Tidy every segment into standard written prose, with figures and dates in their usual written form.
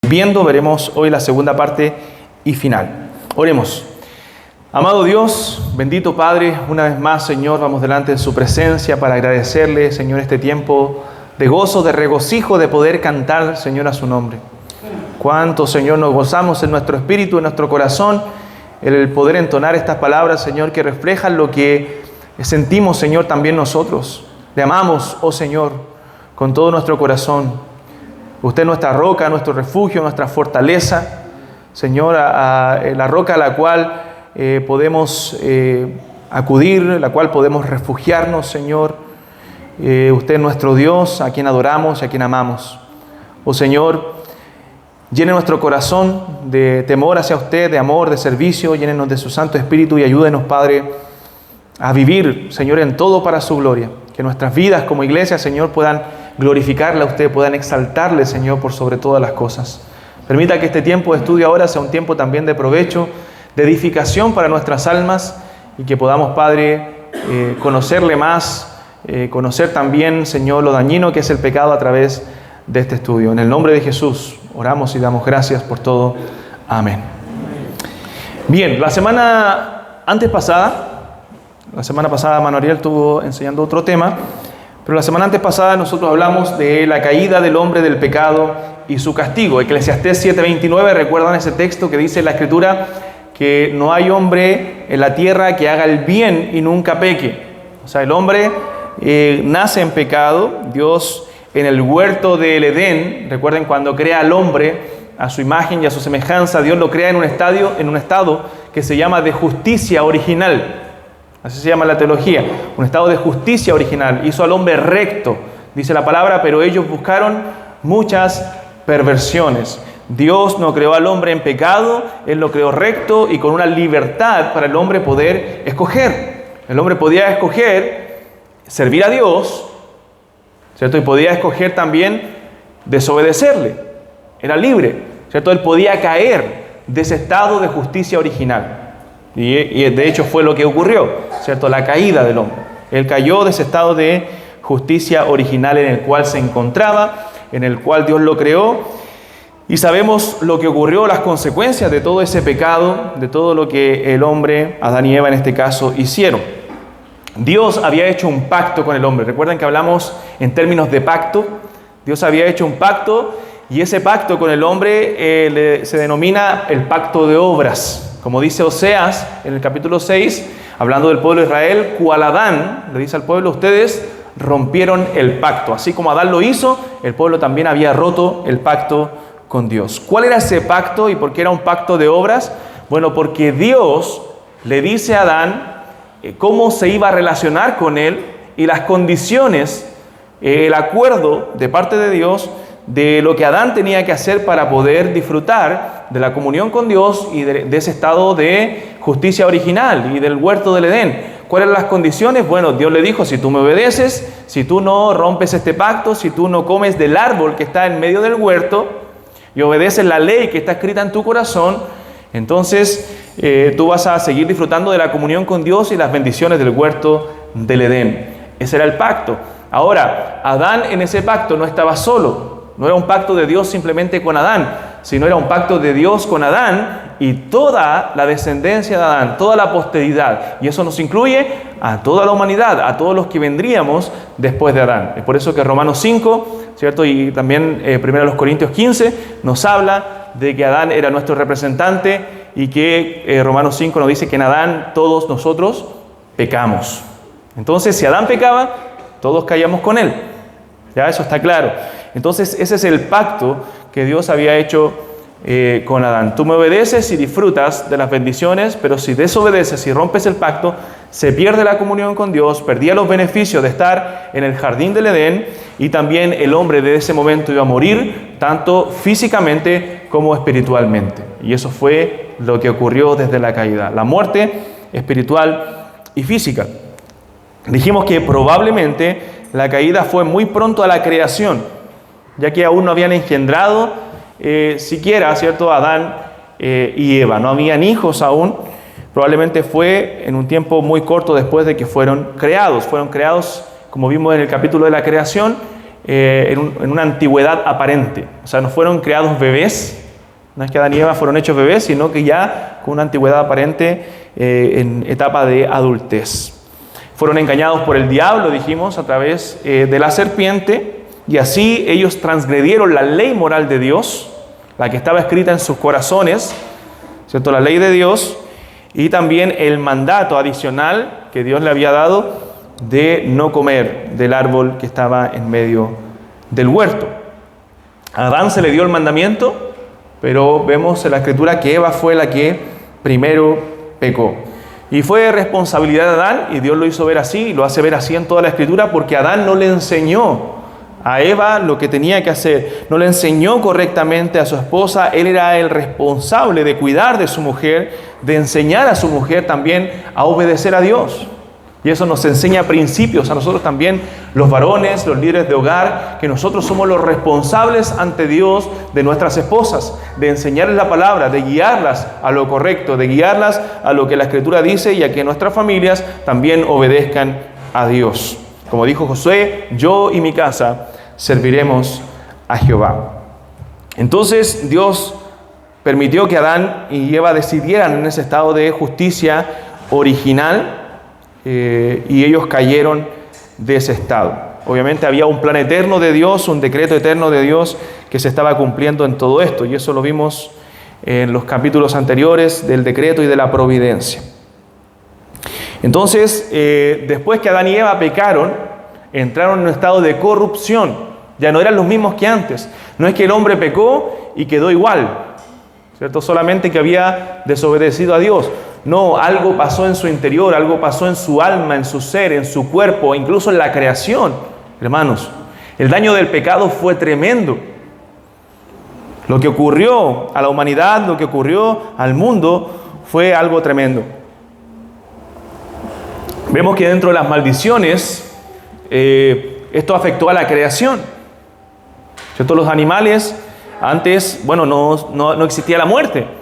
viendo. Veremos hoy la segunda parte y final. Oremos. Amado Dios, bendito Padre, una vez más, Señor, vamos delante de su presencia para agradecerle, Señor, este tiempo de gozo, de regocijo, de poder cantar, Señor, a su nombre. Cuánto, Señor, nos gozamos en nuestro espíritu, en nuestro corazón, el poder entonar estas palabras, Señor, que reflejan lo que sentimos, Señor, también nosotros. Le amamos, oh Señor, con todo nuestro corazón. Usted es nuestra roca, nuestro refugio, nuestra fortaleza, Señor, la roca a la cual podemos acudir, la cual podemos refugiarnos, Señor. Usted es nuestro Dios, a quien adoramos y a quien amamos. Oh Señor, llene nuestro corazón de temor hacia usted, de amor, de servicio. Llénenos de su Santo Espíritu y ayúdenos, Padre, a vivir, Señor, en todo para su gloria. Que nuestras vidas como iglesia, Señor, puedan glorificarle a usted, puedan exaltarle, Señor, por sobre todas las cosas. Permita que este tiempo de estudio ahora sea un tiempo también de provecho, de edificación para nuestras almas, y que podamos, Padre, conocerle más, conocer también, Señor, lo dañino que es el pecado a través de este estudio. En el nombre de Jesús oramos y damos gracias por todo. Amén. Bien, la semana pasada Manuel estuvo enseñando otro tema, pero la semana antes pasada nosotros hablamos de la caída del hombre del pecado y su castigo. Eclesiastés 7:29, ¿recuerdan ese texto que dice en la Escritura que no hay hombre en la tierra que haga el bien y nunca peque? O sea, el hombre nace en pecado. Dios en el huerto del Edén, recuerden cuando crea al hombre a su imagen y a su semejanza, Dios lo crea en un estado que se llama de justicia original. Así se llama la teología, un estado de justicia original. Hizo al hombre recto, dice la palabra, pero ellos buscaron muchas perversiones. Dios no creó al hombre en pecado, Él lo creó recto y con una libertad para el hombre poder escoger. El hombre podía escoger servir a Dios, ¿cierto? Y podía escoger también desobedecerle. Era libre, ¿cierto? Él podía caer de ese estado de justicia original. Y de hecho fue lo que ocurrió, ¿cierto? La caída del hombre. Él cayó de ese estado de justicia original en el cual se encontraba, en el cual Dios lo creó. Y sabemos lo que ocurrió, las consecuencias de todo ese pecado, de todo lo que el hombre, Adán y Eva en este caso, hicieron. Dios había hecho un pacto con el hombre. Recuerden que hablamos en términos de pacto. Dios había hecho un pacto y ese pacto con el hombre se denomina el pacto de obras. Como dice Oseas en el capítulo 6, hablando del pueblo de Israel, cual Adán, le dice al pueblo, ustedes rompieron el pacto. Así como Adán lo hizo, el pueblo también había roto el pacto con Dios. ¿Cuál era ese pacto y por qué era un pacto de obras? Bueno, porque Dios le dice a Adán cómo se iba a relacionar con él y las condiciones, el acuerdo de parte de Dios de lo que Adán tenía que hacer para poder disfrutar de la comunión con Dios y de ese estado de justicia original y del huerto del Edén. ¿Cuáles eran las condiciones? Bueno, Dios le dijo, si tú me obedeces, si tú no rompes este pacto, si tú no comes del árbol que está en medio del huerto y obedeces la ley que está escrita en tu corazón, entonces tú vas a seguir disfrutando de la comunión con Dios y las bendiciones del huerto del Edén. Ese era el pacto. Ahora, Adán en ese pacto no estaba solo. No era un pacto de Dios simplemente con Adán, sino era un pacto de Dios con Adán y toda la descendencia de Adán, toda la posteridad. Y eso nos incluye a toda la humanidad, a todos los que vendríamos después de Adán. Es por eso que Romanos 5, ¿cierto? Y también 1 Corintios 15 nos habla de que Adán era nuestro representante y que Romanos 5 nos dice que en Adán todos nosotros pecamos. Entonces, si Adán pecaba, todos caíamos con él. Ya, eso está claro. Entonces, ese es el pacto que Dios había hecho con Adán. Tú me obedeces y disfrutas de las bendiciones, pero si desobedeces y rompes el pacto, se pierde la comunión con Dios, perdía los beneficios de estar en el jardín del Edén y también el hombre de ese momento iba a morir, tanto físicamente como espiritualmente. Y eso fue lo que ocurrió desde la caída, la muerte espiritual y física. Dijimos que probablemente la caída fue muy pronto a la creación, ya que aún no habían engendrado siquiera, ¿cierto?, Adán y Eva. No habían hijos aún. Probablemente fue en un tiempo muy corto después de que fueron creados. Fueron creados, como vimos en el capítulo de la creación, en una antigüedad aparente. O sea, no fueron creados bebés, no es que Adán y Eva fueron hechos bebés, sino que ya con una antigüedad aparente en etapa de adultez. Fueron engañados por el diablo, dijimos, a través de la serpiente, y así ellos transgredieron la ley moral de Dios, la que estaba escrita en sus corazones, ¿cierto? La ley de Dios, y también el mandato adicional que Dios le había dado de no comer del árbol que estaba en medio del huerto. A Adán se le dio el mandamiento, pero vemos en la Escritura que Eva fue la que primero pecó. Y fue responsabilidad de Adán, y Dios lo hizo ver así, y lo hace ver así en toda la Escritura, porque Adán no le enseñó a Eva lo que tenía que hacer, no le enseñó correctamente a su esposa. Él era el responsable de cuidar de su mujer, de enseñar a su mujer también a obedecer a Dios. Y eso nos enseña principios a nosotros también, los varones, los líderes de hogar, que nosotros somos los responsables ante Dios de nuestras esposas, de enseñarles la palabra, de guiarlas a lo correcto, de guiarlas a lo que la Escritura dice, y a que nuestras familias también obedezcan a Dios. Como dijo Josué, yo y mi casa serviremos a Jehová. Entonces Dios permitió que Adán y Eva decidieran en ese estado de justicia original, y ellos cayeron de ese estado. Obviamente había un plan eterno de Dios, un decreto eterno de Dios que se estaba cumpliendo en todo esto, y eso lo vimos en los capítulos anteriores del decreto y de la providencia. Entonces, después que Adán y Eva pecaron, entraron en un estado de corrupción. Ya no eran los mismos que antes. No es que el hombre pecó y quedó igual, ¿cierto? Solamente que había desobedecido a Dios. No, algo pasó en su interior, algo pasó en su alma, en su ser, en su cuerpo, incluso en la creación. Hermanos, el daño del pecado fue tremendo. Lo que ocurrió a la humanidad, lo que ocurrió al mundo, fue algo tremendo. Vemos que dentro de las maldiciones, esto afectó a la creación, ¿cierto? Los animales, antes, no existía la muerte.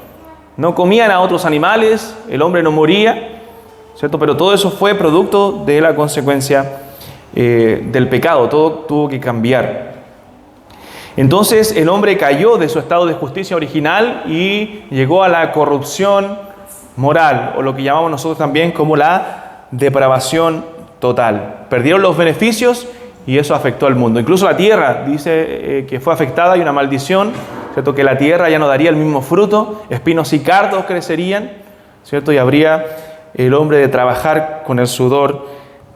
No comían a otros animales, el hombre no moría, ¿cierto? Pero todo eso fue producto de la consecuencia del pecado. Todo tuvo que cambiar. Entonces el hombre cayó de su estado de justicia original y llegó a la corrupción moral, o lo que llamamos nosotros también como la depravación total. Perdieron los beneficios y eso afectó al mundo. Incluso la tierra dice que fue afectada, y una maldición, ¿cierto? Que la tierra ya no daría el mismo fruto, espinos y cardos crecerían, ¿cierto? Y habría el hombre de trabajar con el sudor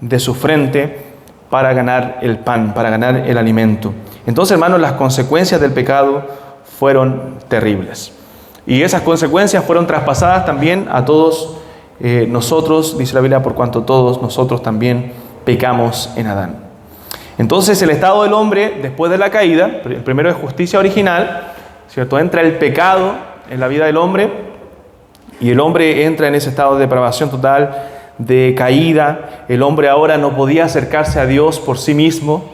de su frente para ganar el pan, para ganar el alimento. Entonces, hermanos, las consecuencias del pecado fueron terribles. Y esas consecuencias fueron traspasadas también a todos nosotros, dice la Biblia, por cuanto todos nosotros también pecamos en Adán. Entonces, el estado del hombre después de la caída, el primero es justicia original, ¿cierto? Entra el pecado en la vida del hombre, y el hombre entra en ese estado de depravación total, de caída. El hombre ahora no podía acercarse a Dios por sí mismo,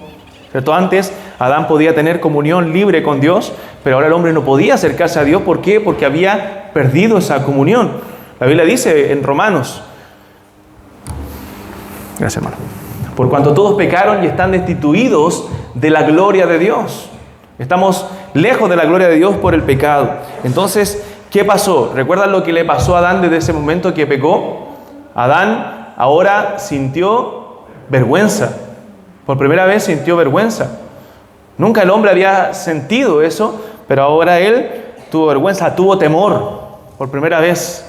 ¿cierto? Antes Adán podía tener comunión libre con Dios, pero ahora el hombre no podía acercarse a Dios. ¿Por qué? Porque había perdido esa comunión. La Biblia dice en Romanos, gracias hermano, por cuanto todos pecaron y están destituidos de la gloria de Dios. Estamos lejos de la gloria de Dios por el pecado. Entonces, ¿qué pasó? ¿Recuerdan lo que le pasó a Adán desde ese momento que pecó? Adán ahora sintió vergüenza. Por primera vez sintió vergüenza. Nunca el hombre había sentido eso, pero ahora él tuvo vergüenza, tuvo temor por primera vez.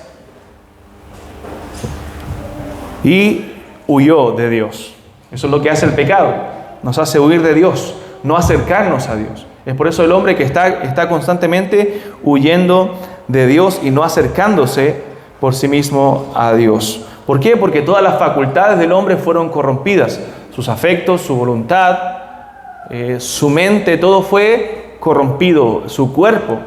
Y huyó de Dios. Eso es lo que hace el pecado. Nos hace huir de Dios, no acercarnos a Dios. Es por eso el hombre que está constantemente huyendo de Dios y no acercándose por sí mismo a Dios. ¿Por qué? Porque todas las facultades del hombre fueron corrompidas. Sus afectos, su voluntad, su mente, todo fue corrompido. Su cuerpo,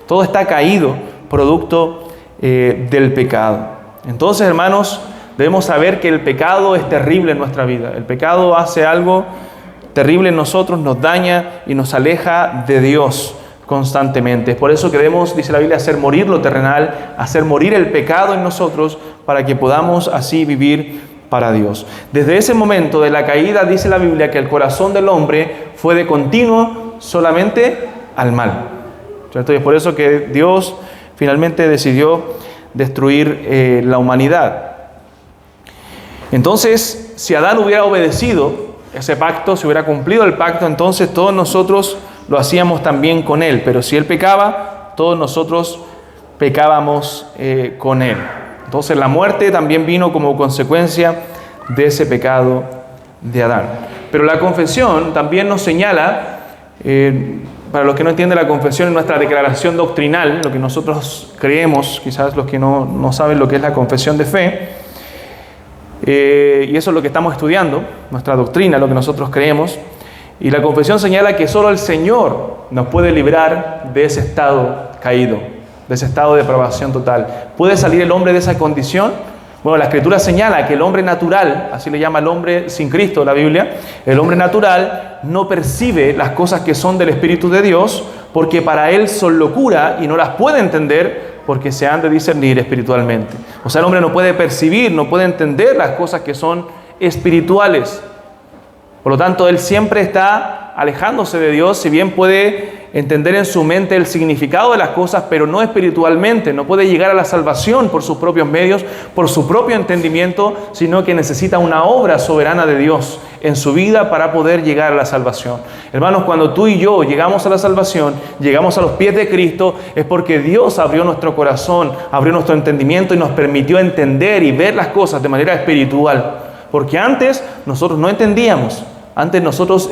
todo está caído, producto del pecado. Entonces, hermanos, debemos saber que el pecado es terrible en nuestra vida. El pecado hace algo terrible en nosotros, nos daña y nos aleja de Dios constantemente. Es por eso que debemos, dice la Biblia, hacer morir lo terrenal, hacer morir el pecado en nosotros, para que podamos así vivir para Dios. Desde ese momento de la caída dice la Biblia que el corazón del hombre fue de continuo solamente al mal, ¿cierto? Y es por eso que Dios finalmente decidió destruir la humanidad. Entonces, si Adán hubiera obedecido ese pacto, si hubiera cumplido el pacto, entonces todos nosotros lo hacíamos también con él. Pero si él pecaba, todos nosotros pecábamos con él. Entonces la muerte también vino como consecuencia de ese pecado de Adán. Pero la confesión también nos señala, para los que no entienden, la confesión es nuestra declaración doctrinal, lo que nosotros creemos, quizás los que no saben lo que es la confesión de fe, y eso es lo que estamos estudiando, nuestra doctrina, lo que nosotros creemos. Y la confesión señala que solo el Señor nos puede librar de ese estado caído, de ese estado de depravación total. ¿Puede salir el hombre de esa condición? Bueno, la Escritura señala que el hombre natural, así le llama el hombre sin Cristo la Biblia, el hombre natural no percibe las cosas que son del Espíritu de Dios, porque para él son locura y no las puede entender porque se han de discernir espiritualmente. O sea, el hombre no puede percibir, no puede entender las cosas que son espirituales. Por lo tanto, él siempre está alejándose de Dios, si bien puede entender en su mente el significado de las cosas, pero no espiritualmente. No puede llegar a la salvación por sus propios medios, por su propio entendimiento, sino que necesita una obra soberana de Dios en su vida para poder llegar a la salvación. Hermanos, cuando tú y yo llegamos a la salvación, llegamos a los pies de Cristo, es porque Dios abrió nuestro corazón, abrió nuestro entendimiento y nos permitió entender y ver las cosas de manera espiritual. Porque antes nosotros no entendíamos. Antes nosotros,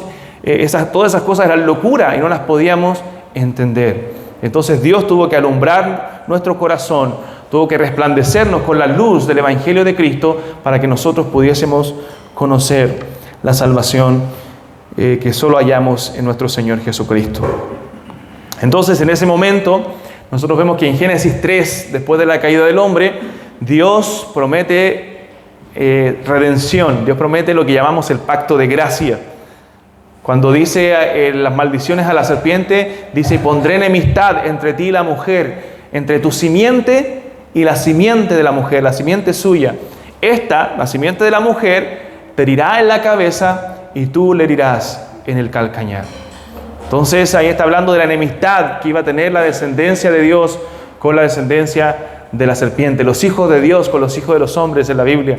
todas esas cosas eran locura y no las podíamos entender. Entonces Dios tuvo que alumbrar nuestro corazón, tuvo que resplandecernos con la luz del Evangelio de Cristo para que nosotros pudiésemos conocer la salvación que solo hallamos en nuestro Señor Jesucristo. Entonces, en ese momento, nosotros vemos que en Génesis 3, después de la caída del hombre, Dios promete redención. Dios promete lo que llamamos el pacto de gracia. Cuando dice las maldiciones a la serpiente, dice: pondré enemistad entre ti y la mujer, entre tu simiente y la simiente de la mujer, la simiente suya. Esta, la simiente de la mujer, te herirá en la cabeza y tú le herirás en el calcañar. Entonces ahí está hablando de la enemistad que iba a tener la descendencia de Dios con la descendencia de la serpiente, los hijos de Dios con los hijos de los hombres en la Biblia.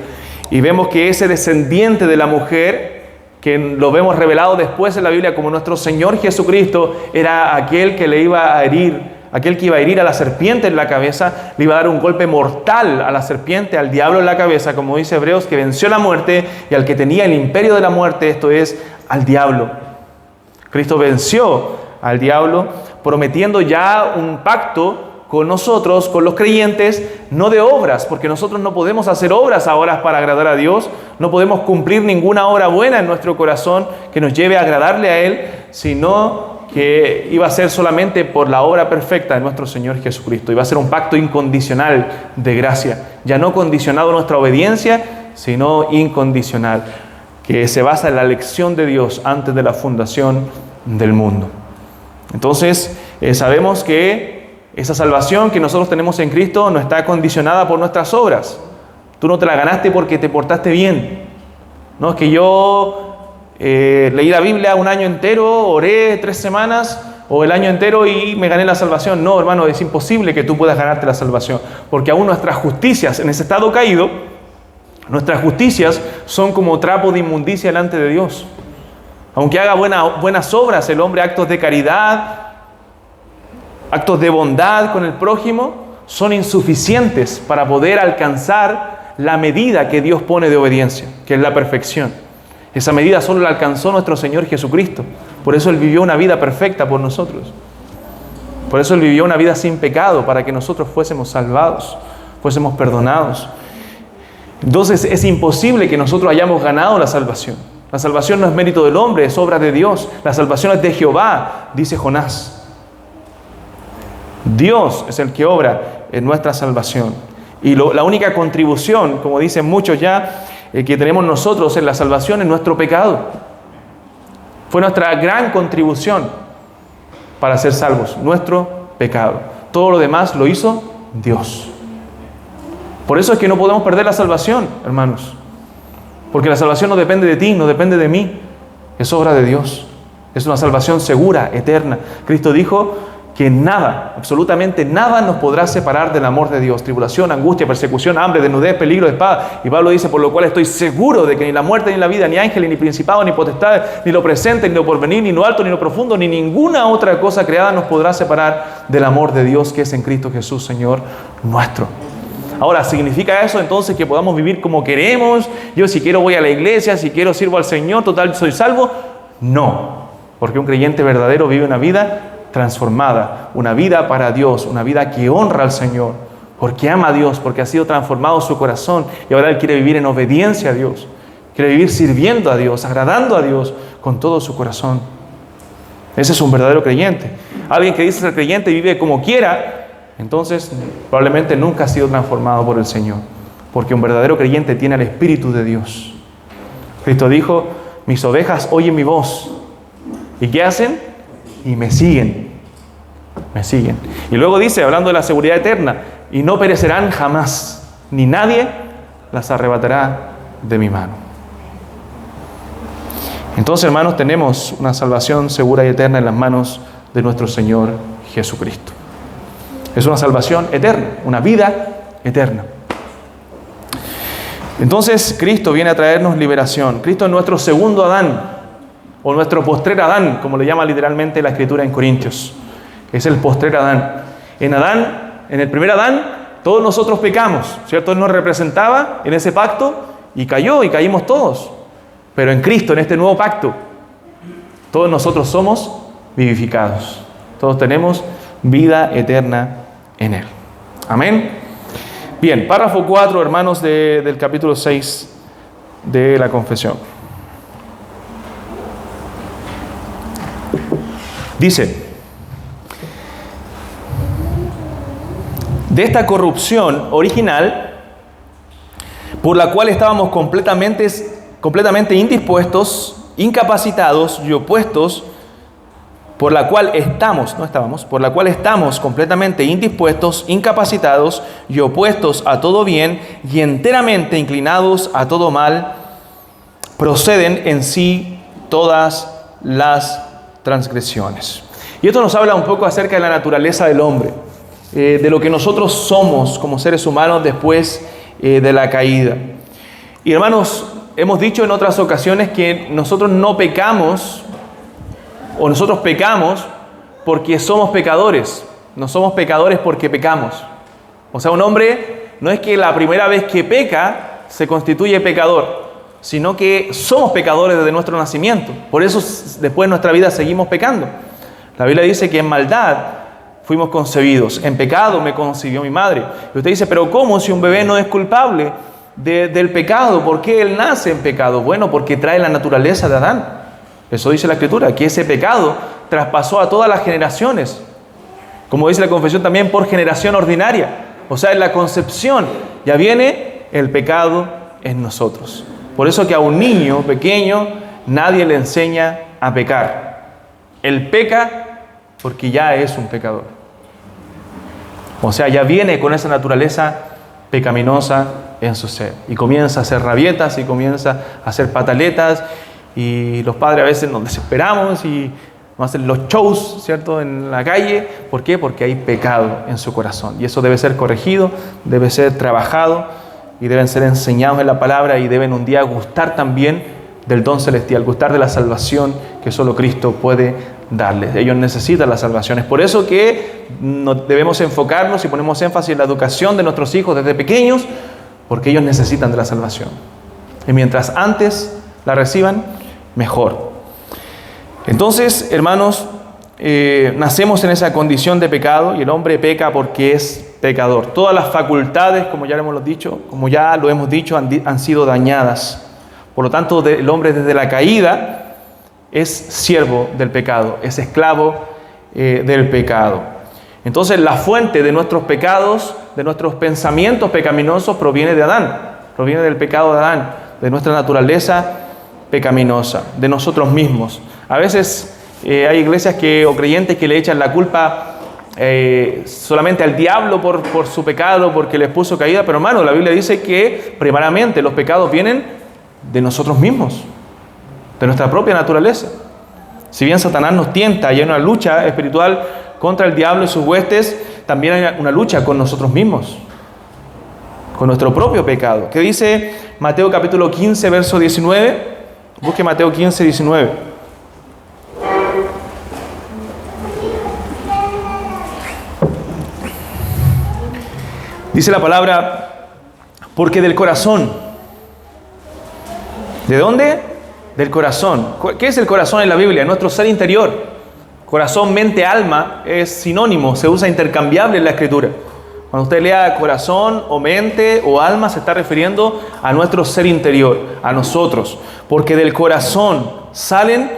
Y vemos que ese descendiente de la mujer, que lo vemos revelado después en la Biblia como nuestro Señor Jesucristo, era aquel que le iba a herir, aquel que iba a herir a la serpiente en la cabeza, le iba a dar un golpe mortal a la serpiente, al diablo en la cabeza, como dice Hebreos, que venció la muerte y al que tenía el imperio de la muerte, esto es, al diablo. Cristo venció al diablo, prometiendo ya un pacto con nosotros, con los creyentes, no de obras, porque nosotros no podemos hacer obras ahora para agradar a Dios, no podemos cumplir ninguna obra buena en nuestro corazón que nos lleve a agradarle a Él, sino que iba a ser solamente por la obra perfecta de nuestro Señor Jesucristo. Iba a ser un pacto incondicional de gracia, ya no condicionado a nuestra obediencia, sino incondicional, que se basa en la elección de Dios antes de la fundación del mundo. Entonces, sabemos que esa salvación que nosotros tenemos en Cristo no está condicionada por nuestras obras. Tú no te la ganaste porque te portaste bien. No es que yo leí la Biblia un año entero, oré 3 semanas o el año entero y me gané la salvación. No, hermano, es imposible que tú puedas ganarte la salvación, porque aún nuestras justicias en ese estado caído, nuestras justicias son como trapo de inmundicia delante de Dios. Aunque haga buenas obras el hombre, actos de caridad, actos de bondad con el prójimo, son insuficientes para poder alcanzar la medida que Dios pone de obediencia, que es la perfección. Esa medida solo la alcanzó nuestro Señor Jesucristo. Por eso Él vivió una vida perfecta por nosotros. Por eso Él vivió una vida sin pecado, para que nosotros fuésemos salvados, fuésemos perdonados. Entonces es imposible que nosotros hayamos ganado la salvación. La salvación no es mérito del hombre, es obra de Dios. La salvación es de Jehová, dice Jonás. Dios es el que obra en nuestra salvación. Y la única contribución, como dicen muchos ya, que tenemos nosotros en la salvación es nuestro pecado. Fue nuestra gran contribución para ser salvos, nuestro pecado. Todo lo demás lo hizo Dios. Por eso es que no podemos perder la salvación, hermanos. Porque la salvación no depende de ti, no depende de mí. Es obra de Dios. Es una salvación segura, eterna. Cristo dijo que nada, absolutamente nada nos podrá separar del amor de Dios. Tribulación, angustia, persecución, hambre, desnudez, peligro, espada. Y Pablo dice, por lo cual estoy seguro de que ni la muerte, ni la vida, ni ángeles, ni principados, ni potestades, ni lo presente, ni lo porvenir, ni lo alto, ni lo profundo, ni ninguna otra cosa creada nos podrá separar del amor de Dios que es en Cristo Jesús, Señor nuestro. Ahora, ¿significa eso entonces que podamos vivir como queremos? Yo si quiero voy a la iglesia, si quiero sirvo al Señor, total soy salvo. No, porque un creyente verdadero vive una vida transformada, una vida para Dios, una vida que honra al Señor, porque ama a Dios, porque ha sido transformado su corazón y ahora Él quiere vivir en obediencia a Dios, quiere vivir sirviendo a Dios, agradando a Dios con todo su corazón. Ese es un verdadero creyente. Alguien que dice ser creyente y vive como quiera, entonces probablemente nunca ha sido transformado por el Señor, porque un verdadero creyente tiene el Espíritu de Dios. Cristo dijo, mis ovejas oyen mi voz. ¿Y qué hacen? Y me siguen. Me siguen. Y luego dice, hablando de la seguridad eterna, y no perecerán jamás, ni nadie las arrebatará de mi mano. Entonces, hermanos, tenemos una salvación segura y eterna en las manos de nuestro Señor Jesucristo. Es una salvación eterna, una vida eterna. Entonces, Cristo viene a traernos liberación. Cristo es nuestro segundo Adán, o nuestro postrer Adán, como le llama literalmente la Escritura en Corintios. Es el postrer Adán. En Adán, en el primer Adán, todos nosotros pecamos, ¿cierto? Él nos representaba en ese pacto y cayó, y caímos todos. Pero en Cristo, en este nuevo pacto, todos nosotros somos vivificados. Todos tenemos vida eterna en Él. Amén. Bien, párrafo 4, hermanos, del capítulo 6 de la confesión. Dice, de esta corrupción original, por la cual estábamos completamente indispuestos, incapacitados y opuestos, por la cual estamos completamente indispuestos, incapacitados y opuestos a todo bien y enteramente inclinados a todo mal, proceden en sí todas las transgresiones. Y esto nos habla un poco acerca de la naturaleza del hombre, de lo que nosotros somos como seres humanos después de la caída. Y hermanos, hemos dicho en otras ocasiones que nosotros no pecamos, o nosotros pecamos porque somos pecadores. No somos pecadores porque pecamos. O sea, un hombre no es que la primera vez que peca se constituye pecador, sino que somos pecadores desde nuestro nacimiento. Por eso después de nuestra vida seguimos pecando. La Biblia dice que en maldad fuimos concebidos, en pecado me concibió mi madre. Y usted dice, pero ¿cómo si un bebé no es culpable del pecado? ¿Por qué él nace en pecado? Bueno, porque trae la naturaleza de Adán. Eso dice la Escritura, que ese pecado traspasó a todas las generaciones. Como dice la confesión también, por generación ordinaria. O sea, en la concepción ya viene el pecado en nosotros. Por eso que a un niño pequeño nadie le enseña a pecar. Él peca porque ya es un pecador. O sea, ya viene con esa naturaleza pecaminosa en su ser. Y comienza a hacer rabietas y comienza a hacer pataletas. Y los padres a veces nos desesperamos y vamos a hacer los shows, ¿cierto?, en la calle. ¿Por qué? Porque hay pecado en su corazón. Y eso debe ser corregido, debe ser trabajado y deben ser enseñados en la palabra y deben un día gustar también del don celestial, gustar de la salvación que solo Cristo puede darles. Ellos necesitan la salvación. Es por eso que debemos enfocarnos y ponemos énfasis en la educación de nuestros hijos desde pequeños, porque ellos necesitan de la salvación. Y mientras antes la reciban, mejor. Entonces, hermanos, nacemos en esa condición de pecado y el hombre peca porque es pecador. Todas las facultades, como ya lo hemos dicho, han sido dañadas. Por lo tanto, el hombre desde la caída es siervo del pecado, es esclavo del pecado. Entonces, la fuente de nuestros pecados, de nuestros pensamientos pecaminosos, proviene de Adán, proviene del pecado de Adán, de nuestra naturaleza pecaminosa, de nosotros mismos. A veces hay iglesias o creyentes que le echan la culpa solamente al diablo por su pecado, porque les puso caída, pero hermano, la Biblia dice que primariamente los pecados vienen de nosotros mismos, de nuestra propia naturaleza. Si bien Satanás nos tienta y hay una lucha espiritual contra el diablo y sus huestes, también hay una lucha con nosotros mismos, con nuestro propio pecado. ¿Qué dice Mateo capítulo 15, verso 19? Busque Mateo 15, 19. Dice la palabra, porque del corazón. ¿De dónde? Del corazón. ¿Qué es el corazón en la Biblia? Nuestro ser interior. Corazón, mente, alma es sinónimo, se usa intercambiable en la Escritura. Cuando usted lea corazón o mente o alma, se está refiriendo a nuestro ser interior, a nosotros. Porque del corazón salen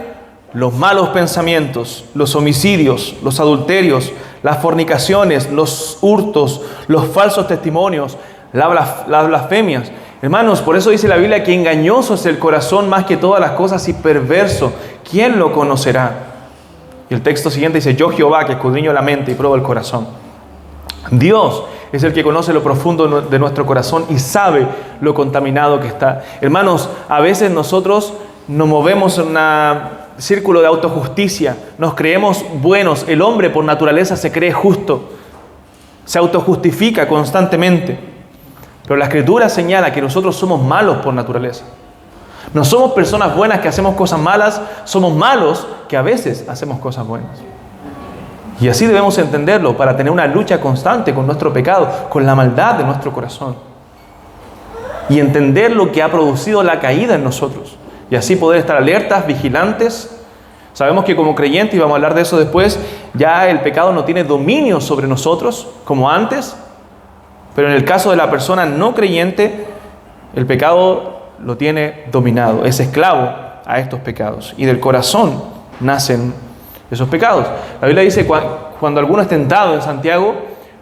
los malos pensamientos, los homicidios, los adulterios, las fornicaciones, los hurtos, los falsos testimonios, las blasfemias. Hermanos, por eso dice la Biblia que engañoso es el corazón más que todas las cosas y perverso. ¿Quién lo conocerá? Y el texto siguiente dice, yo Jehová que escudriño la mente y pruebo el corazón. Dios es el que conoce lo profundo de nuestro corazón y sabe lo contaminado que está. Hermanos, a veces nosotros nos movemos en un círculo de autojusticia, nos creemos buenos. El hombre por naturaleza se cree justo, se autojustifica constantemente. Pero la Escritura señala que nosotros somos malos por naturaleza. No somos personas buenas que hacemos cosas malas, somos malos que a veces hacemos cosas buenas. Y así debemos entenderlo para tener una lucha constante con nuestro pecado, con la maldad de nuestro corazón. Y entender lo que ha producido la caída en nosotros. Y así poder estar alertas, vigilantes. Sabemos que como creyentes, y vamos a hablar de eso después, ya el pecado no tiene dominio sobre nosotros como antes. Pero en el caso de la persona no creyente, el pecado lo tiene dominado, es esclavo a estos pecados. Y del corazón nacen esos pecados. La Biblia dice, cuando alguno es tentado en Santiago,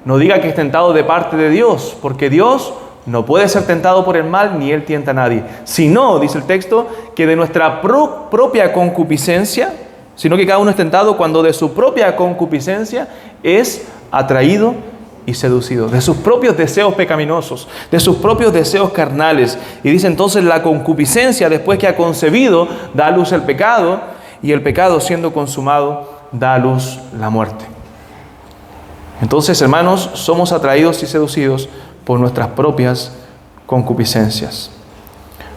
no diga que es tentado de parte de Dios, porque Dios no puede ser tentado por el mal, ni Él tienta a nadie. Sino, dice el texto, que de nuestra propia concupiscencia, sino que cada uno es tentado cuando de su propia concupiscencia es atraído y seducido, de sus propios deseos pecaminosos, de sus propios deseos carnales. Y dice entonces la concupiscencia, después que ha concebido, da a luz el pecado, y el pecado siendo consumado, da a luz la muerte. Entonces, hermanos, somos atraídos y seducidos por nuestras propias concupiscencias.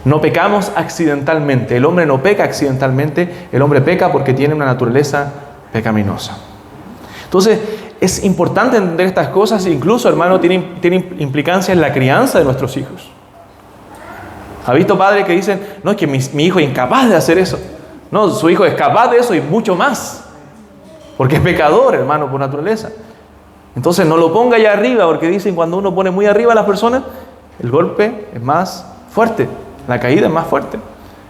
No pecamos accidentalmente, el hombre no peca accidentalmente, el hombre peca porque tiene una naturaleza pecaminosa. Entonces, es importante entender estas cosas, incluso, hermano, tiene implicancia en la crianza de nuestros hijos. ¿Ha visto padres que dicen, no, es que mi hijo es incapaz de hacer eso? No, su hijo es capaz de eso y mucho más, porque es pecador, hermano, por naturaleza. Entonces, no lo ponga allá arriba, porque dicen, cuando uno pone muy arriba a las personas, el golpe es más fuerte, la caída es más fuerte.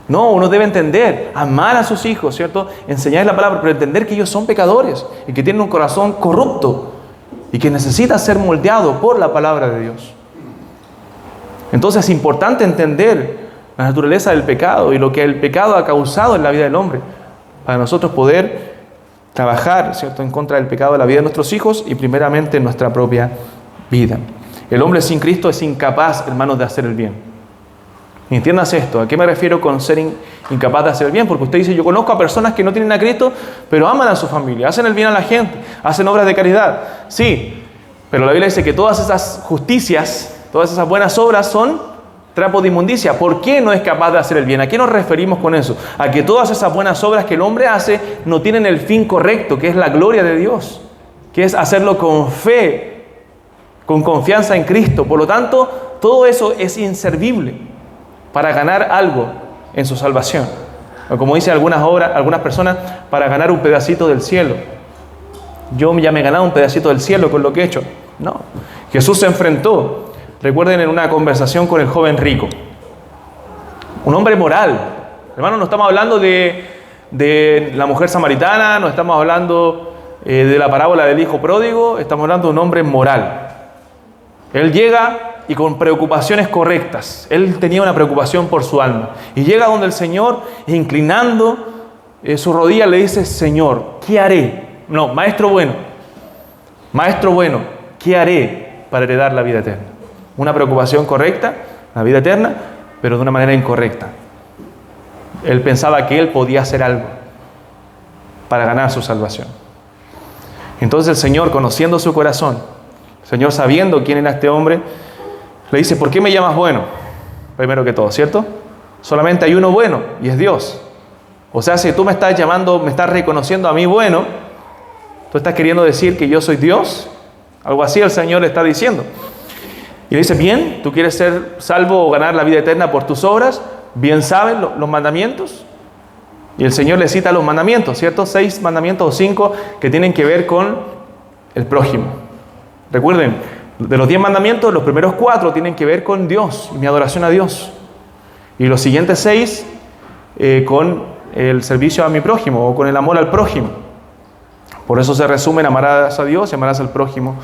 No, uno debe entender, amar a sus hijos, ¿cierto? Enseñarles la palabra, pero entender que ellos son pecadores y que tienen un corazón corrupto y que necesita ser moldeado por la palabra de Dios. Entonces es importante entender la naturaleza del pecado y lo que el pecado ha causado en la vida del hombre para nosotros poder trabajar, ¿cierto?, en contra del pecado de la vida de nuestros hijos y primeramente en nuestra propia vida. El hombre sin Cristo es incapaz, hermanos, de hacer el bien. Y entiendas esto, ¿a qué me refiero con ser incapaz de hacer el bien? Porque usted dice, yo conozco a personas que no tienen a Cristo, pero aman a su familia, hacen el bien a la gente, hacen obras de caridad. Sí, pero la Biblia dice que todas esas justicias, todas esas buenas obras son trapos de inmundicia. ¿Por qué no es capaz de hacer el bien? ¿A qué nos referimos con eso? A que todas esas buenas obras que el hombre hace no tienen el fin correcto, que es la gloria de Dios, que es hacerlo con fe, con confianza en Cristo. Por lo tanto, todo eso es inservible para ganar algo en su salvación. O como dicen algunas personas, para ganar un pedacito del cielo. Yo ya me he ganado un pedacito del cielo con lo que he hecho. No. Jesús se enfrentó, recuerden, en una conversación con el joven rico. Un hombre moral. Hermano, no estamos hablando de la mujer samaritana, no estamos hablando de la parábola del hijo pródigo, estamos hablando de un hombre moral. Él llega y con preocupaciones correctas. Él tenía una preocupación por su alma. Y llega donde el Señor, inclinando su rodilla, le dice, Señor, ¿qué haré? No, Maestro bueno, ¿qué haré para heredar la vida eterna? Una preocupación correcta, la vida eterna, pero de una manera incorrecta. Él pensaba que él podía hacer algo para ganar su salvación. Entonces el Señor, conociendo su corazón, el Señor sabiendo quién era este hombre, le dice: ¿por qué me llamas bueno? Primero que todo, ¿cierto? Solamente hay uno bueno, y es Dios. O sea, si tú me estás llamando, me estás reconociendo a mí bueno, tú estás queriendo decir que yo soy Dios. Algo así el Señor le está diciendo. Y le dice: bien, tú quieres ser salvo o ganar la vida eterna por tus obras, bien sabes los mandamientos. Y el Señor le cita los mandamientos, ¿cierto? 6 mandamientos o 5 que tienen que ver con el prójimo. Recuerden, de los 10 mandamientos, los primeros 4 tienen que ver con Dios y mi adoración a Dios. Y los siguientes 6 con el servicio a mi prójimo o con el amor al prójimo. Por eso se resumen: amarás a Dios y amarás al prójimo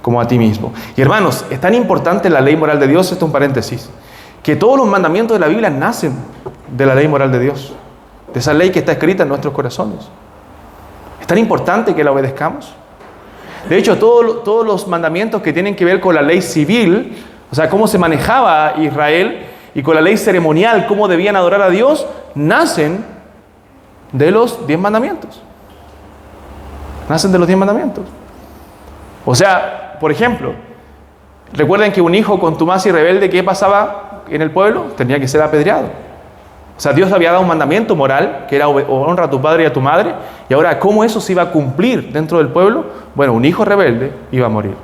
como a ti mismo. Y hermanos, es tan importante la ley moral de Dios, esto es un paréntesis, que todos los mandamientos de la Biblia nacen de la ley moral de Dios, de esa ley que está escrita en nuestros corazones. Es tan importante que la obedezcamos. De hecho, todos los mandamientos que tienen que ver con la ley civil, o sea, cómo se manejaba Israel, y con la ley ceremonial, cómo debían adorar a Dios, nacen de los 10 mandamientos. Nacen de los 10 mandamientos. O sea, por ejemplo, recuerden que un hijo contumaz y rebelde, ¿qué pasaba en el pueblo? Tenía que ser apedreado. O sea, Dios había dado un mandamiento moral, que era honra a tu padre y a tu madre, y ahora, ¿cómo eso se iba a cumplir dentro del pueblo? Bueno, un hijo rebelde iba a morir.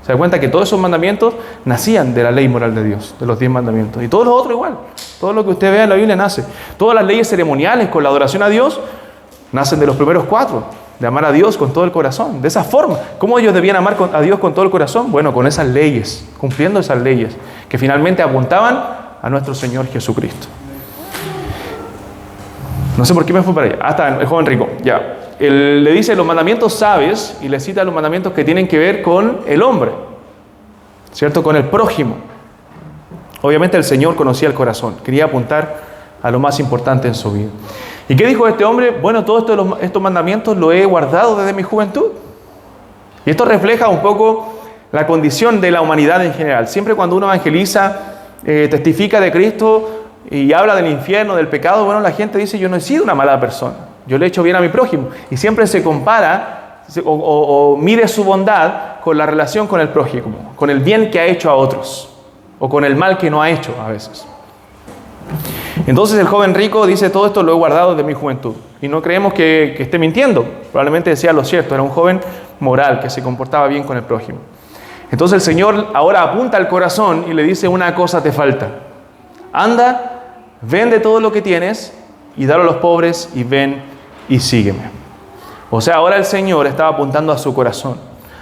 Se da cuenta que todos esos mandamientos nacían de la ley moral de Dios, de los 10 mandamientos. Y todos los otros igual. Todo lo que usted vea en la Biblia nace. Todas las leyes ceremoniales con la adoración a Dios nacen de los primeros 4. De amar a Dios con todo el corazón. De esa forma. ¿Cómo ellos debían amar a Dios con todo el corazón? Bueno, con esas leyes. Cumpliendo esas leyes. Que finalmente apuntaban a nuestro Señor Jesucristo. No sé por qué me fui para allá. Está el joven rico. Ya. Él le dice: los mandamientos sabes, y le cita los mandamientos que tienen que ver con el hombre, ¿cierto? Con el prójimo. Obviamente el Señor conocía el corazón, quería apuntar a lo más importante en su vida. ¿Y qué dijo este hombre? Bueno, todos estos mandamientos los he guardado desde mi juventud. Y esto refleja un poco la condición de la humanidad en general. Siempre cuando uno evangeliza, testifica de Cristo y habla del infierno, del pecado, bueno, la gente dice: yo no he sido una mala persona. Yo le he hecho bien a mi prójimo. Y siempre se compara o mide su bondad con la relación con el prójimo, con el bien que ha hecho a otros, o con el mal que no ha hecho a veces. Entonces el joven rico dice: todo esto lo he guardado desde mi juventud. Y no creemos que esté mintiendo. Probablemente decía lo cierto. Era un joven moral que se comportaba bien con el prójimo. Entonces el Señor ahora apunta al corazón y le dice: una cosa te falta. Anda, vende todo lo que tienes y dalo a los pobres y ven y sígueme. O sea, ahora el Señor estaba apuntando a su corazón.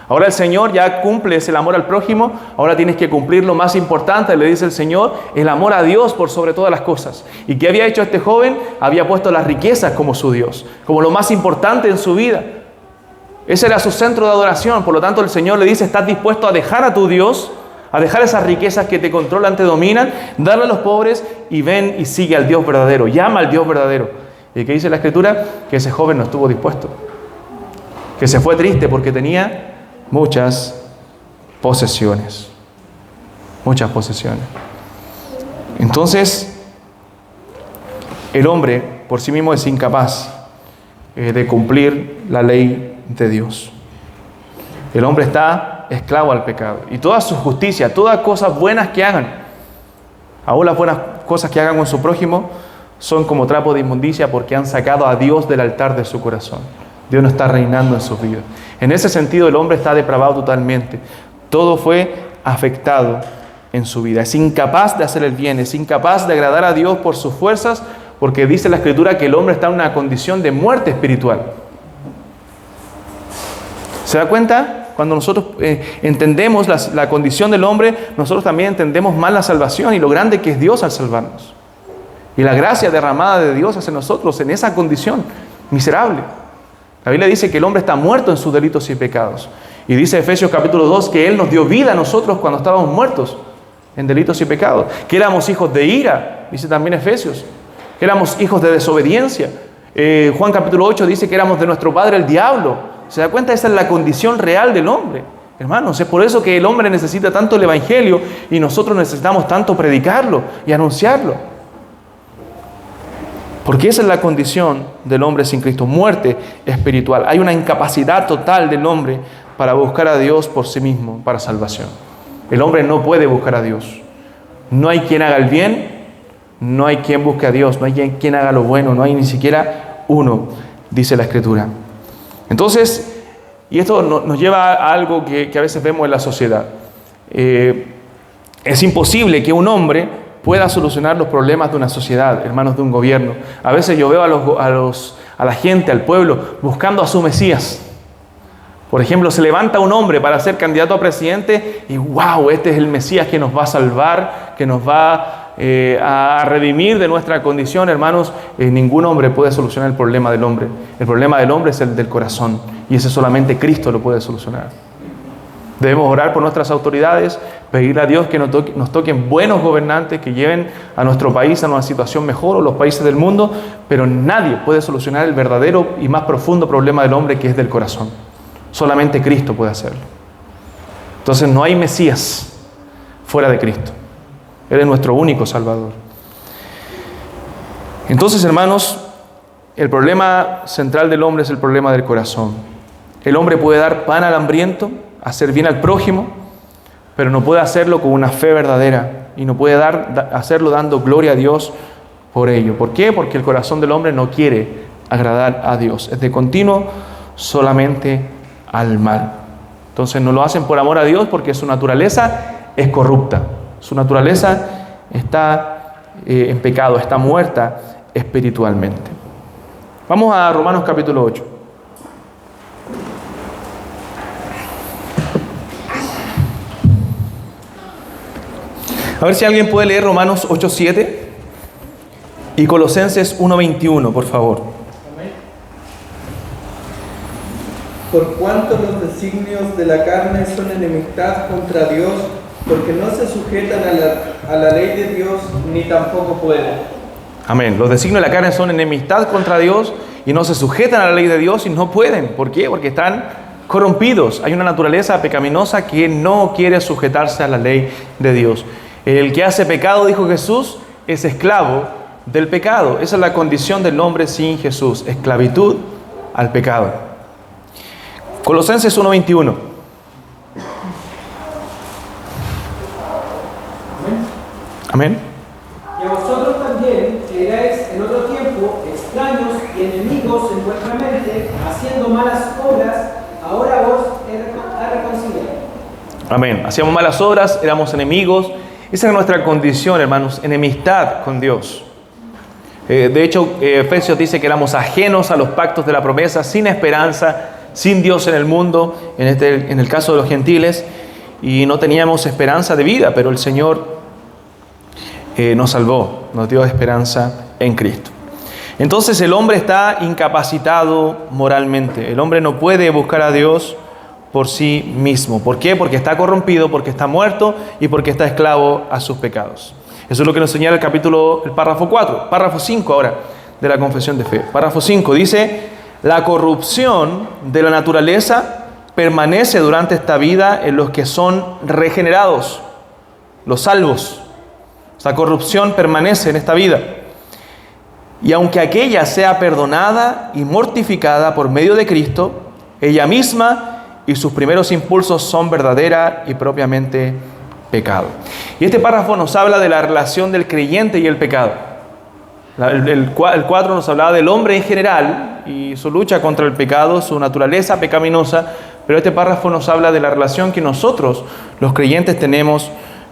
Ahora el Señor ya cumples el amor al prójimo, ahora tienes que cumplir lo más importante, le dice el Señor, el amor a Dios por sobre todas las cosas. ¿Y qué había hecho este joven? Había puesto las riquezas como su Dios, como lo más importante en su vida. Ese era su centro de adoración. Por lo tanto, el Señor le dice: ¿estás dispuesto a dejar a tu Dios, a dejar esas riquezas que te controlan, te dominan, darle a los pobres y ven y sigue al Dios verdadero, llama al Dios verdadero? ¿Y qué dice la Escritura? Que ese joven no estuvo dispuesto, que se fue triste porque tenía muchas posesiones. Muchas posesiones. Entonces, el hombre por sí mismo es incapaz de cumplir la ley de Dios. El hombre está esclavo al pecado. Y toda su justicia, todas cosas buenas que hagan, aún las buenas cosas que hagan con su prójimo, son como trapo de inmundicia porque han sacado a Dios del altar de su corazón. Dios no está reinando en sus vidas. En ese sentido, el hombre está depravado totalmente. Todo fue afectado en su vida. Es incapaz de hacer el bien, es incapaz de agradar a Dios por sus fuerzas, porque dice la Escritura que el hombre está en una condición de muerte espiritual. ¿Se da cuenta? Cuando nosotros entendemos la condición del hombre, nosotros también entendemos más la salvación y lo grande que es Dios al salvarnos. Y la gracia derramada de Dios hacia nosotros en esa condición miserable. La Biblia dice que el hombre está muerto en sus delitos y pecados. Y dice Efesios capítulo 2 que Él nos dio vida a nosotros cuando estábamos muertos en delitos y pecados. Que éramos hijos de ira, dice también Efesios. Que éramos hijos de desobediencia. Juan capítulo 8 dice que éramos de nuestro padre el diablo. ¿Se da cuenta? Esa es la condición real del hombre. Hermanos, es por eso que el hombre necesita tanto el Evangelio y nosotros necesitamos tanto predicarlo y anunciarlo. Porque esa es la condición del hombre sin Cristo, muerte espiritual. Hay una incapacidad total del hombre para buscar a Dios por sí mismo, para salvación. El hombre no puede buscar a Dios. No hay quien haga el bien, no hay quien busque a Dios, no hay quien haga lo bueno, no hay ni siquiera uno, dice la Escritura. Entonces, y esto nos lleva a algo que a veces vemos en la sociedad. Es imposible que un hombre pueda solucionar los problemas de una sociedad, hermanos, de un gobierno. A veces yo veo a la gente, al pueblo, buscando a su Mesías. Por ejemplo, se levanta un hombre para ser candidato a presidente y ¡wow! Este es el Mesías que nos va a salvar, que nos va a redimir de nuestra condición. Hermanos, ningún hombre puede solucionar el problema del hombre. El problema del hombre es el del corazón y ese solamente Cristo lo puede solucionar. Debemos orar por nuestras autoridades, pedirle a Dios que nos toquen buenos gobernantes que lleven a nuestro país a una situación mejor o los países del mundo, pero nadie puede solucionar el verdadero y más profundo problema del hombre, que es del corazón. Solamente Cristo puede hacerlo. Entonces no hay Mesías fuera de Cristo. Él es nuestro único Salvador. Entonces, hermanos, el problema central del hombre es el problema del corazón. El hombre puede dar pan al hambriento, hacer bien al prójimo, pero no puede hacerlo con una fe verdadera y no puede hacerlo dando gloria a Dios por ello. ¿Por qué? Porque el corazón del hombre no quiere agradar a Dios. Es de continuo solamente al mal. Entonces no lo hacen por amor a Dios porque su naturaleza es corrupta. Su naturaleza está en pecado, está muerta espiritualmente. Vamos a Romanos capítulo 8. A ver si alguien puede leer Romanos 8:7 y Colosenses 1:21, por favor. Amén. Por cuanto los designios de la carne son enemistad contra Dios, porque no se sujetan a la ley de Dios, ni tampoco pueden. Amén. Los designios de la carne son enemistad contra Dios y no se sujetan a la ley de Dios y no pueden. ¿Por qué? Porque están corrompidos. Hay una naturaleza pecaminosa que no quiere sujetarse a la ley de Dios. El que hace pecado, dijo Jesús, es esclavo del pecado. Esa es la condición del hombre sin Jesús, esclavitud al pecado. Colosenses 1:21. Amén. Y a vosotros también, que erais en otro tiempo extraños y enemigos en vuestra mente, haciendo malas obras, ahora os he reconciliado. Amén. Hacíamos malas obras, éramos enemigos. Esa es nuestra condición, hermanos, enemistad con Dios. De hecho, Efesios dice que éramos ajenos a los pactos de la promesa, sin esperanza, sin Dios en el mundo, en el caso de los gentiles, y no teníamos esperanza de vida, pero el Señor nos salvó, nos dio esperanza en Cristo. Entonces el hombre está incapacitado moralmente. El hombre no puede buscar a Dios por sí mismo. ¿Por qué? Porque está corrompido, porque está muerto y porque está esclavo a sus pecados. Eso es lo que nos señala el párrafo 4. Párrafo 5 ahora de la confesión de fe. Párrafo 5 dice: la corrupción de la naturaleza permanece durante esta vida en los que son regenerados, los salvos. Esta corrupción permanece en esta vida. Y aunque aquella sea perdonada y mortificada por medio de Cristo, ella misma y sus primeros impulsos son verdadera y propiamente pecado. Y este párrafo nos habla de la relación del creyente y el pecado. El 4 nos hablaba del hombre en general y su lucha contra el pecado, su naturaleza pecaminosa, pero este párrafo nos habla de la relación que nosotros, los creyentes, tenemos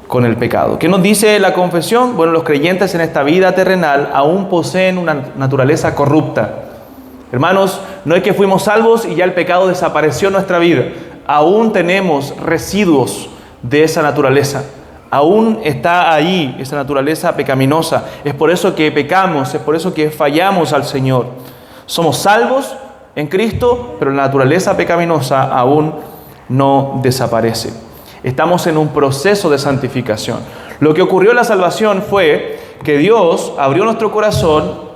con el pecado. ¿Qué nos dice la confesión? Bueno, los creyentes en esta vida terrenal aún poseen una naturaleza corrupta. Hermanos, no es que fuimos salvos y ya el pecado desapareció en nuestra vida. Aún tenemos residuos de esa naturaleza. Aún está ahí esa naturaleza pecaminosa. Es por eso que pecamos, es por eso que fallamos al Señor. Somos salvos en Cristo, pero la naturaleza pecaminosa aún no desaparece. Estamos en un proceso de santificación. Lo que ocurrió en la salvación fue que Dios abrió nuestro corazón,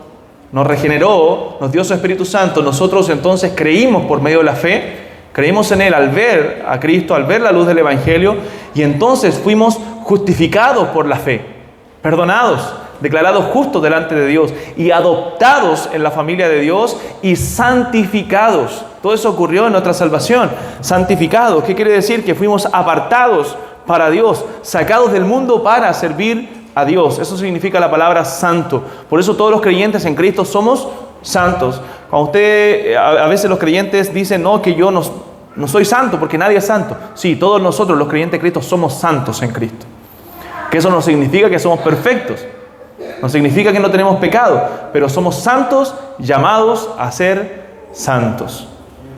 nos regeneró, nos dio su Espíritu Santo. Nosotros entonces creímos por medio de la fe, creímos en Él al ver a Cristo, al ver la luz del Evangelio, y entonces fuimos justificados por la fe, perdonados, declarados justos delante de Dios y adoptados en la familia de Dios y santificados. Todo eso ocurrió en nuestra salvación. Santificados, ¿qué quiere decir? Que fuimos apartados para Dios, sacados del mundo para servir a Dios. Eso significa la palabra santo. Por eso todos los creyentes en Cristo somos santos. Cuando a veces los creyentes dicen, no, que yo no soy santo porque nadie es santo. Sí, todos nosotros los creyentes de Cristo somos santos en Cristo. Que eso no significa que somos perfectos. No significa que no tenemos pecado, pero somos santos llamados a ser santos.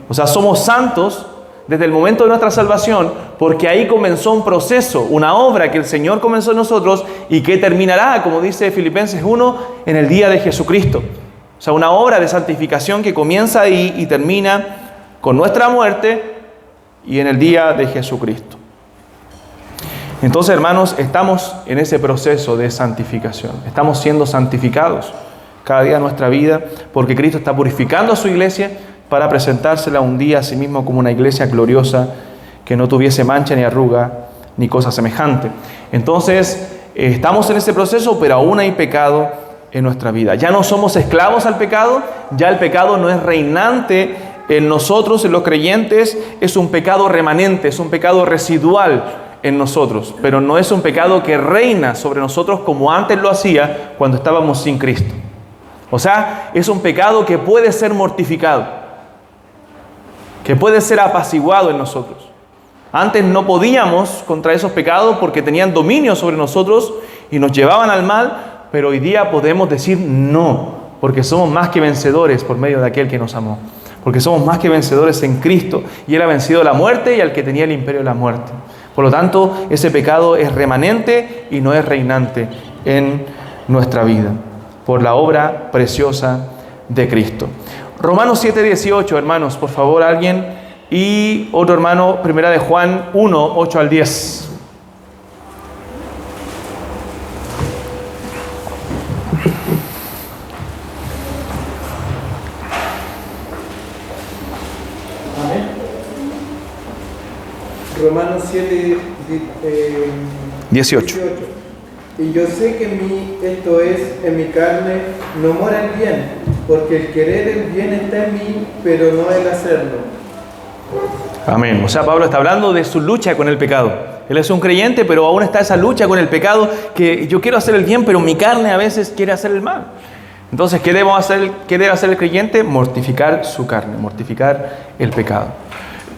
O sea, somos santos desde el momento de nuestra salvación, porque ahí comenzó un proceso, una obra que el Señor comenzó en nosotros y que terminará, como dice Filipenses 1, en el día de Jesucristo. O sea, una obra de santificación que comienza ahí y termina con nuestra muerte y en el día de Jesucristo. Entonces, hermanos, estamos en ese proceso de santificación. Estamos siendo santificados cada día de nuestra vida porque Cristo está purificando a su iglesia para presentársela un día a sí mismo como una iglesia gloriosa que no tuviese mancha ni arruga ni cosa semejante. Entonces, estamos en ese proceso, pero aún hay pecado en nuestra vida. Ya no somos esclavos al pecado, ya el pecado no es reinante en nosotros, en los creyentes, es un pecado remanente, es un pecado residual en nosotros, pero no es un pecado que reina sobre nosotros como antes lo hacía cuando estábamos sin Cristo. O sea, es un pecado que puede ser mortificado, que puede ser apaciguado en nosotros. Antes no podíamos contra esos pecados porque tenían dominio sobre nosotros y nos llevaban al mal, pero hoy día podemos decir no, porque somos más que vencedores por medio de aquel que nos amó. Porque somos más que vencedores en Cristo y Él ha vencido la muerte y al que tenía el imperio de la muerte. Por lo tanto, ese pecado es remanente y no es reinante en nuestra vida por la obra preciosa de Cristo. Romanos 7:18, hermanos, por favor, alguien. Y otro hermano, primera de Juan 1, 8 al 10. Romanos 7, 18. Y yo sé que esto es, en mi carne, no mora el bien, porque el querer el bien está en mí, pero no el hacerlo. Amén. O sea, Pablo está hablando de su lucha con el pecado. Él es un creyente, pero aún está esa lucha con el pecado, que yo quiero hacer el bien, pero mi carne a veces quiere hacer el mal. Entonces, ¿qué debe hacer el creyente? Mortificar su carne, mortificar el pecado.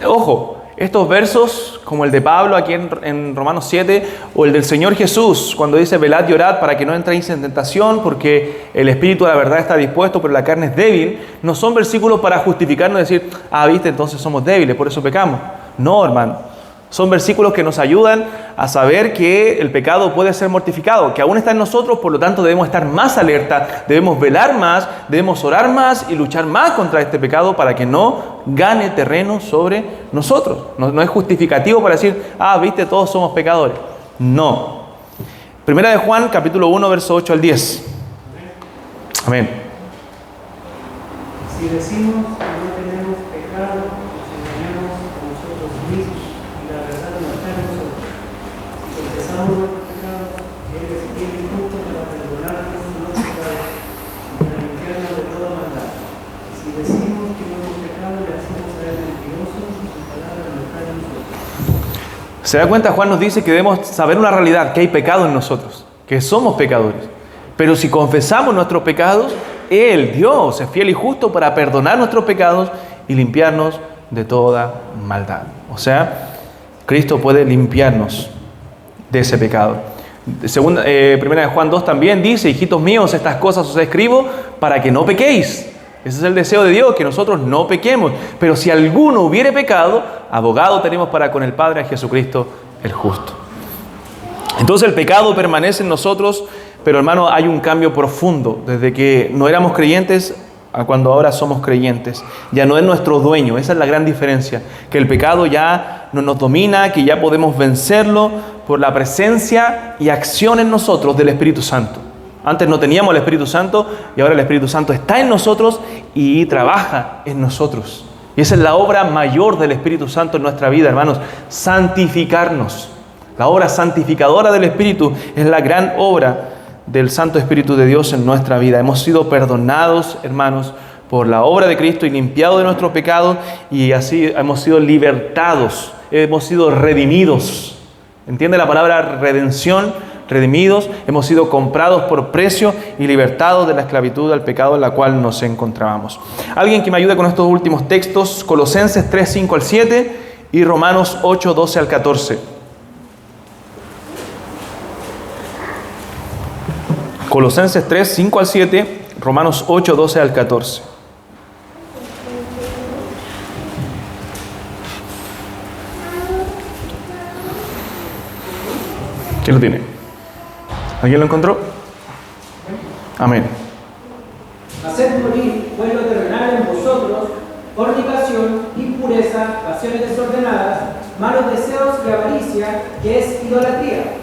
Ojo, estos versos, como el de Pablo aquí en Romanos 7, o el del Señor Jesús, cuando dice, velad y orad para que no entréis en tentación, porque el espíritu de la verdad está dispuesto, pero la carne es débil, no son versículos para justificarnos y decir, viste, entonces somos débiles, por eso pecamos. No, hermano. Son versículos que nos ayudan a saber que el pecado puede ser mortificado, que aún está en nosotros, por lo tanto debemos estar más alerta, debemos velar más, debemos orar más y luchar más contra este pecado para que no gane terreno sobre nosotros. No es justificativo para decir, viste, todos somos pecadores. No. Primera de Juan, capítulo 1, verso 8 al 10. Amén. Si decimos que no tenemos pecado, nos engañamos a nosotros mismos. La verdad no está en nosotros. Si confesamos nuestros pecados, Él es fiel y justo para perdonarnos nuestros pecados y para limpiarnos de toda maldad. Y si decimos que no hemos pecado, le hacemos a Él mentiroso y su palabra no está en nosotros. ¿Se da cuenta? Juan nos dice que debemos saber una realidad, que hay pecado en nosotros, que somos pecadores. Pero si confesamos nuestros pecados, Él, Dios, es fiel y justo para perdonar nuestros pecados y limpiarnos de toda maldad. O sea, Cristo puede limpiarnos de ese pecado. Primera de Juan 2 también dice, hijitos míos, estas cosas os escribo para que no pequéis. Ese es el deseo de Dios, que nosotros no pequemos. Pero si alguno hubiere pecado, abogado tenemos para con el Padre, a Jesucristo el justo. Entonces el pecado permanece en nosotros, pero hermano, hay un cambio profundo desde que no éramos creyentes a cuando ahora somos creyentes. Ya no es nuestro dueño, esa es la gran diferencia, que el pecado ya no nos domina, que ya podemos vencerlo por la presencia y acción en nosotros del Espíritu Santo. Antes no teníamos el Espíritu Santo y ahora el Espíritu Santo está en nosotros y trabaja en nosotros. Y esa es la obra mayor del Espíritu Santo en nuestra vida, hermanos, santificarnos. La obra santificadora del Espíritu es la gran obra del Santo Espíritu de Dios en nuestra vida. Hemos sido perdonados, hermanos, por la obra de Cristo y limpiados de nuestros pecados, y así hemos sido libertados, hemos sido redimidos. ¿Entiende la palabra redención? Redimidos, hemos sido comprados por precio y libertados de la esclavitud al pecado en la cual nos encontrábamos. Alguien que me ayude con estos últimos textos: Colosenses 3, 5 al 7 y Romanos 8, 12 al 14. Colosenses 3, 5 al 7, Romanos 8, 12 al 14. ¿Quién lo tiene? ¿Alguien lo encontró? Amén. Haced morir pues lo terrenal en vosotros: fornicación, impureza, pasiones desordenadas, malos deseos y avaricia, que es idolatría.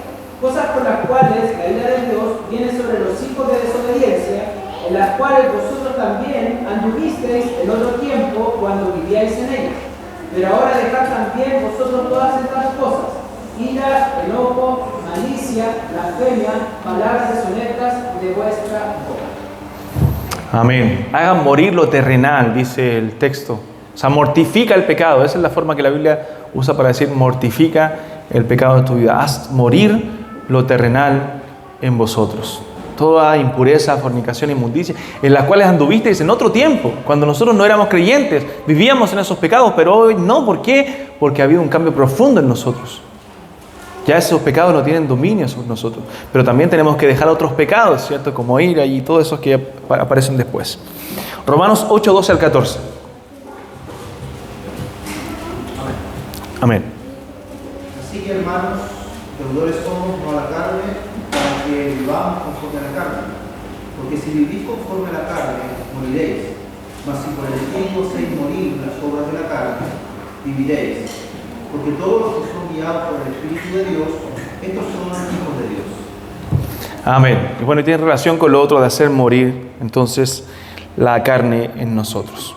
Cosas por las cuales la ira de Dios viene sobre los hijos de desobediencia, en las cuales vosotros también anduvisteis en otro tiempo cuando vivíais en ellas. Pero ahora dejad también vosotros todas estas cosas: ira, enojo, malicia, blasfemia, palabras deshonestas de vuestra boca. Amén. Hagan morir lo terrenal, dice el texto. O sea, mortifica el pecado. Esa es la forma que la Biblia usa para decir mortifica el pecado de tu vida. Haz morir lo terrenal en vosotros. Toda impureza, fornicación, inmundicia, en las cuales anduvisteis en otro tiempo, cuando nosotros no éramos creyentes, vivíamos en esos pecados, pero hoy no. ¿Por qué? Porque ha habido un cambio profundo en nosotros. Ya esos pecados no tienen dominio sobre nosotros. Pero también tenemos que dejar otros pecados, ¿cierto? Como ira y todos esos que aparecen después. Romanos 8, 12 al 14. Amén. Así que, hermanos, deudores somos no a la carne, para que vivamos conforme a la carne. Porque si vivís conforme a la carne, moriréis. Mas si por el Espíritu hacéis morir las obras de la carne, viviréis. Porque todos los que son guiados por el Espíritu de Dios, estos son hijos de Dios. Amén. Y bueno, tiene relación con lo otro de hacer morir, entonces, la carne en nosotros.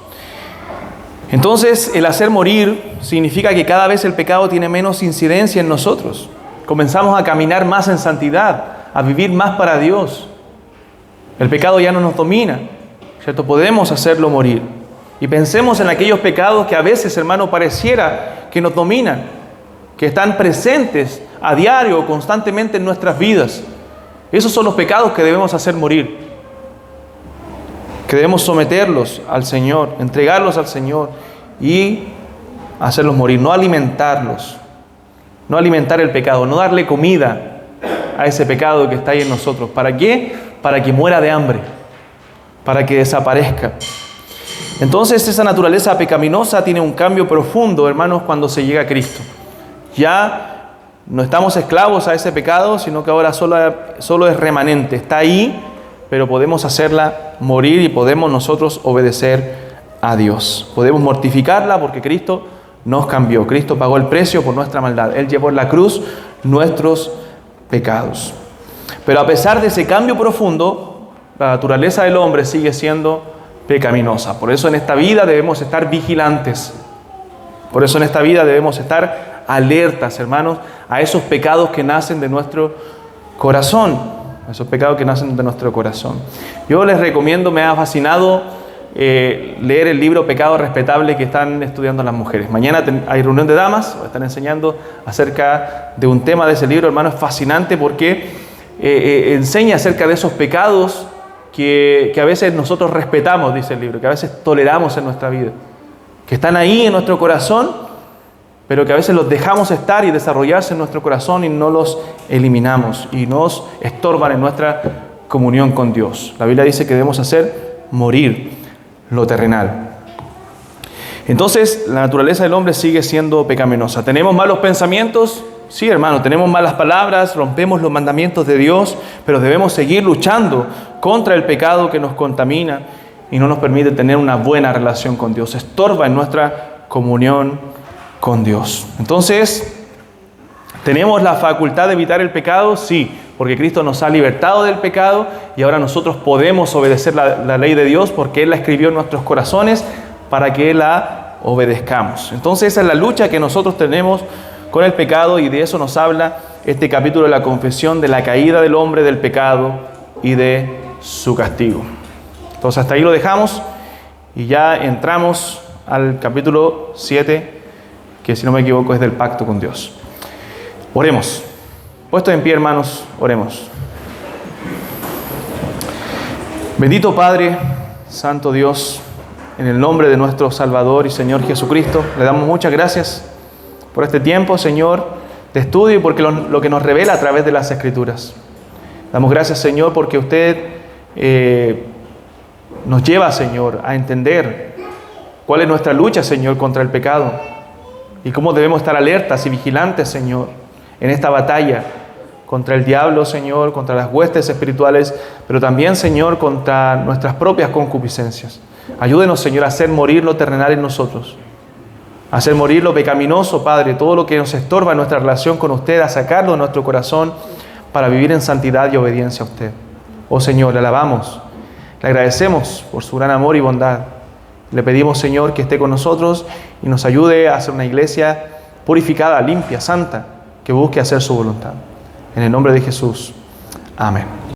Entonces, el hacer morir significa que cada vez el pecado tiene menos incidencia en nosotros. Comenzamos a caminar más en santidad, a vivir más para Dios. El pecado ya no nos domina, ¿cierto? Podemos hacerlo morir. Y pensemos en aquellos pecados que a veces, hermano, pareciera que nos dominan, que están presentes a diario, constantemente en nuestras vidas. Esos son los pecados que debemos hacer morir, que debemos someterlos al Señor, entregarlos al Señor y hacerlos morir, no alimentarlos, no alimentar el pecado, no darle comida a ese pecado que está ahí en nosotros. ¿Para qué? Para que muera de hambre, para que desaparezca. Entonces esa naturaleza pecaminosa tiene un cambio profundo, hermanos, cuando se llega a Cristo. Ya no estamos esclavos a ese pecado, sino que ahora solo es remanente. Está ahí, pero podemos hacerla morir y podemos nosotros obedecer a Dios. Podemos mortificarla porque Cristo nos cambió. Cristo pagó el precio por nuestra maldad. Él llevó en la cruz nuestros pecados. Pero a pesar de ese cambio profundo, la naturaleza del hombre sigue siendo pecaminosa. Por eso en esta vida debemos estar vigilantes. Por eso en esta vida debemos estar alertas, hermanos, a esos pecados que nacen de nuestro corazón. Esos pecados que nacen de nuestro corazón. Yo les recomiendo, me ha fascinado leer el libro Pecado Respetable que están estudiando las mujeres. Mañana hay reunión de damas, están enseñando acerca de un tema de ese libro, hermano. Es fascinante porque enseña acerca de esos pecados que a veces nosotros respetamos, dice el libro, que a veces toleramos en nuestra vida, que están ahí en nuestro corazón, pero que a veces los dejamos estar y desarrollarse en nuestro corazón y no los eliminamos y nos estorban en nuestra comunión con Dios. La Biblia dice que debemos hacer morir lo terrenal. Entonces, la naturaleza del hombre sigue siendo pecaminosa. ¿Tenemos malos pensamientos? Sí, hermano, tenemos malas palabras, rompemos los mandamientos de Dios, pero debemos seguir luchando contra el pecado que nos contamina y no nos permite tener una buena relación con Dios. Estorba en nuestra comunión con Dios. Entonces, ¿tenemos la facultad de evitar el pecado? Sí, porque Cristo nos ha libertado del pecado y ahora nosotros podemos obedecer la ley de Dios porque Él la escribió en nuestros corazones para que la obedezcamos. Entonces, esa es la lucha que nosotros tenemos con el pecado y de eso nos habla este capítulo de la confesión de la caída del hombre del pecado y de su castigo. Entonces hasta ahí lo dejamos y ya entramos al capítulo 7, que si no me equivoco es del pacto con Dios. Oremos. Puestos en pie, hermanos, oremos. Bendito Padre, Santo Dios, en el nombre de nuestro Salvador y Señor Jesucristo, le damos muchas gracias por este tiempo, Señor, de estudio y porque lo que nos revela a través de las Escrituras. Damos gracias, Señor, porque usted nos lleva, Señor, a entender cuál es nuestra lucha, Señor, contra el pecado y cómo debemos estar alertas y vigilantes, Señor, en esta batalla contra el diablo, Señor, contra las huestes espirituales, pero también, Señor, contra nuestras propias concupiscencias. Ayúdenos, Señor, a hacer morir lo terrenal en nosotros, a hacer morir lo pecaminoso, Padre, todo lo que nos estorba en nuestra relación con usted, a sacarlo de nuestro corazón para vivir en santidad y obediencia a usted. Oh Señor, le alabamos, le agradecemos por su gran amor y bondad. Le pedimos, Señor, que esté con nosotros y nos ayude a ser una iglesia purificada, limpia, santa, que busque hacer su voluntad. En el nombre de Jesús. Amén.